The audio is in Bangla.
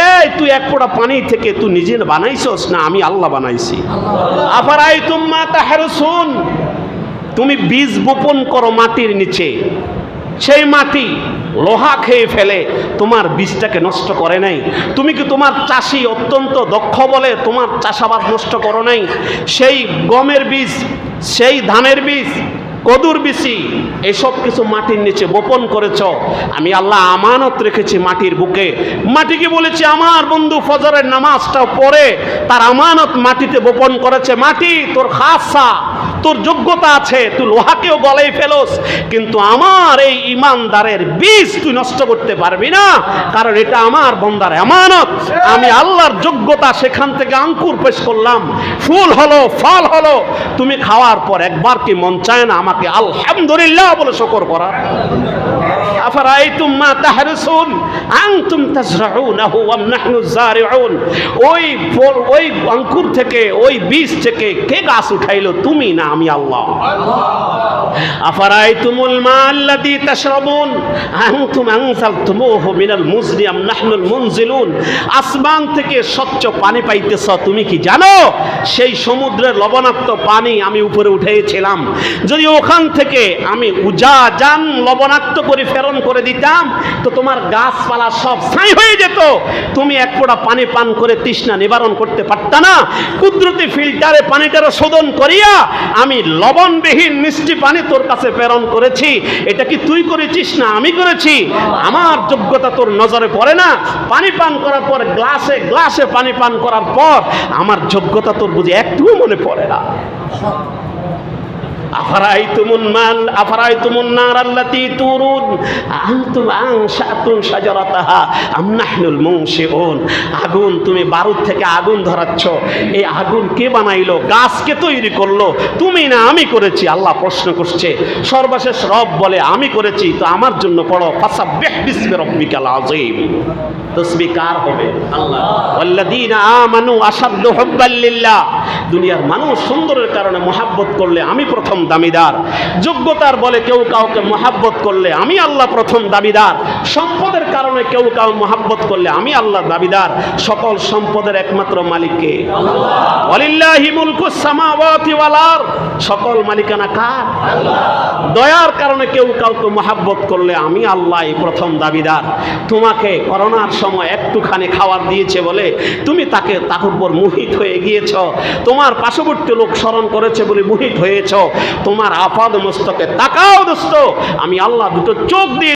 এই তুই এক ফোঁটা পানি থেকে তুই নিজে বানাইছস না আমি আল্লাহ বানাইছি। আফারাইতুম মা তাহরুসুন, তুমি বীজ বপন করো মাটির নিচে, সেই মাটি লোহা খেয়ে ফেলে তোমার বীজটাকে নষ্ট করে নাই। তুমি কি তোমার চাষি অত্যন্ত দক্ষ বলে তোমার চাষাবাদ নষ্ট করো নাই? সেই গমের বীজ, সেই ধানের বীজ, কদুর বিচি, এসব কিছু মাটির নিচে বপন করেছ। আমি আল্লাহ আমানত রেখেছি মাটির বুকে। মাটিকে বলেছি আমার বন্ধু ফজরের নামাজটাও পড়ে তার আমানত মাটিতে বপন করেছে। মাটি তোর খাসা, তোর যোগ্যতা আছে, তুই লোহাকেও গলায় ফেলোস, কিন্তু আমার এই ইমানদারের বীজ তুই নষ্ট করতে পারবি না, কারণ এটা আমার বন্দার আমানত। আমি আল্লাহর যোগ্যতা, সেখান থেকে আঙ্কুর পেশ করলাম, ফুল হলো, ফল হলো। তুমি খাওয়ার পর একবার কি মন চায় না আমাকে আলহামদুলিল্লাহ বলে শুকর করা? আফারাইতুম মা তাহরুসুন আনতুম তাজরাউনাহু ওয়া নাহনু যারিউন, ওই আঙ্কুর থেকে, ওই বীজ থেকে কে গাছ উঠাইলো? তুমি না আমি আল্লাহ। আফারাইতুমুল মা আল্লাযী তাশরাবুন আনতুম আনজালতুমুহু মিনাল মুজনি আম নাহনুল মুনজিলুন, আসমান থেকে স্বচ্ছ পানি পাইতেছ, তুমি কি জানো সেই সমুদ্রের লবণাক্ত পানি আমি উপরে উঠিয়েছিলাম? যদি ওখান থেকে আমি উজাজান লবণাক্ত করে প্রেরণ করে দিতাম তো তোমার গাছপালা সব ছাই হয়ে যেত, তুমি এক ফোঁটা পানি পান করে তৃষ্ণা নিবারণ করতে পারতা না। কুদরতি ফিল্টারে পানিটারে শোধন করিয়া আমি লবণবিহীন মিষ্টি পানি তোর কাছে প্রেরণ করেছি। এটা কি তুই করেছিস না আমি করেছি? আমার যোগ্যতা তোর নজরে পড়ে না? পানি পান করার পর গ্লাসে গ্লাসে পানি পান করার পর আমার যোগ্যতা তোর বুঝি একটুও মনে পড়ে না? আফারাইতুমুন নার আল্লাতী তুরুন আনতুম আনশাতুম শাজারাতাহা আম নাহনুল মুনশিউন, আগুন, তুমি বারুদ থেকে আগুন ধরাচ্ছ, এই আগুন কে বানাইলো? গাছকে তৈরি করলো, তুমি না আমি করেছি? আল্লাহ প্রশ্ন করছে। সর্বশেষ রব বলে আমি করেছি, তো আমার জন্য পড়ো ফাসাব্বিহ বিসমি রাব্বিকাল আযীম। তাসবিহ কার হবে? আল্লাহ। ওয়াল্লাযীনা আমানু আশাদ্দু হুব্বাল লিল্লাহ, দুনিয়ার মানুষ সুন্দরের কারণে মহাব্বত করলে আমি প্রথম দাবিদার। যোগ্যতার বলে কেউ কাউকে মহাব্বত করলে আমি আল্লাহ প্রথম দাবিদার। সম্পদের কারণে কেউ কাউ মহাব্বত করলে আমি আল্লাহ দাবিদার। সকল সম্পদের একমাত্র মালিক কে? আল্লাহ। ওয়ালিল্লাহি মুলকুস সামাওয়াতি ওয়াল আরদ, সকল মালিকানা কার? আল্লাহ। দয়ার কারণে কেউ কাউকে মহাব্বত করলে আমি আল্লাহই প্রথম দাবিদার। তোমাকে করোনার সময় একটুখানি খাবার দিয়েছে বলে তুমি তার উপর মোহিত হয়ে গিয়েছ, তোমার পার্শ্ববর্তী লোক স্মরণ করেছে বলে মোহিত হয়েছ। তোমার আপাদ মস্তকে তাকাও দোস্ত, আমি আল্লাহ দুটো চোখ দিয়ে